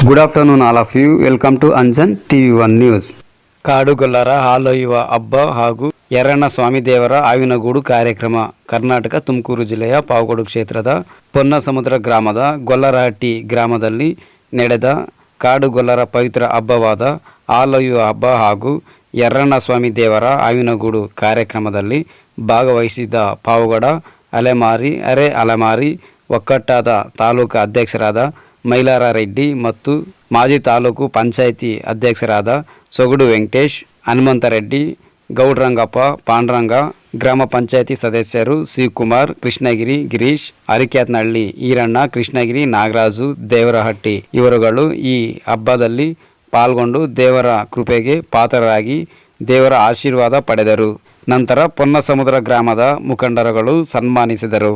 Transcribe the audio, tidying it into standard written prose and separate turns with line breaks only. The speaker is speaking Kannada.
Good afternoon all of you. Welcome to Anjan TV1 news. ಕಾಡುಗೊಲ್ಲರ ಹಾಲೊಯ್ಯುವ ಹಬ್ಬ ಹಾಗೂ ಯರಣ್ಣ ಸ್ವಾಮಿ ದೇವರ ಆವಿನಗೂಡು ಕಾರ್ಯಕ್ರಮ. ಕರ್ನಾಟಕ ತುಮಕೂರು ಜಿಲ್ಲೆಯ ಪಾವಗಡ ಕ್ಷೇತ್ರದ ಪೊನ್ನಸಮುದ್ರ ಗ್ರಾಮದ ಗೊಲ್ಲರಹಟ್ಟಿ ಗ್ರಾಮದಲ್ಲಿ ನಡೆದ ಕಾಡುಗೊಲ್ಲರ ಪವಿತ್ರ ಹಬ್ಬವಾದ ಹಾಲೊಯ್ಯುವ ಹಬ್ಬ ಹಾಗೂ ಯರಣ್ಣ ಸ್ವಾಮಿ ದೇವರ ಆವಿನಗೂಡು ಕಾರ್ಯಕ್ರಮದಲ್ಲಿ ಭಾಗವಹಿಸಿದ್ದ ಪಾವಗಡ ಅಲೆಮಾರಿ ಒಕ್ಕಟ್ಟಾದ ತಾಲೂಕು ಅಧ್ಯಕ್ಷರಾದ ಮೈಲಾರ ರೆಡ್ಡಿ ಮತ್ತು ಮಾಜಿ ತಾಲೂಕು ಪಂಚಾಯಿತಿ ಅಧ್ಯಕ್ಷರಾದ ಸೊಗಡು ವೆಂಕಟೇಶ್, ಹನುಮಂತರೆಡ್ಡಿ, ಗೌಡ್ರಂಗಪ್ಪ, ಪಾಂಡ್ರಂಗ, ಗ್ರಾಮ ಪಂಚಾಯಿತಿ ಸದಸ್ಯರು ಶಿವಕುಮಾರ್, ಕೃಷ್ಣಗಿರಿ ಗಿರೀಶ್, ಅರಿಕ್ಯಾತ್ನಹಳ್ಳಿ ಈರಣ್ಣ, ಕೃಷ್ಣಗಿರಿ ನಾಗರಾಜು, ದೇವರಹಟ್ಟಿ ಇವರುಗಳು ಈ ಹಬ್ಬದಲ್ಲಿ ಪಾಲ್ಗೊಂಡು ದೇವರ ಕೃಪೆಗೆ ಪಾತ್ರರಾಗಿ ದೇವರ ಆಶೀರ್ವಾದ ಪಡೆದರು. ನಂತರ ಪೊನ್ನಸಮುದ್ರ ಗ್ರಾಮದ ಮುಖಂಡರುಗಳು ಸನ್ಮಾನಿಸಿದರು.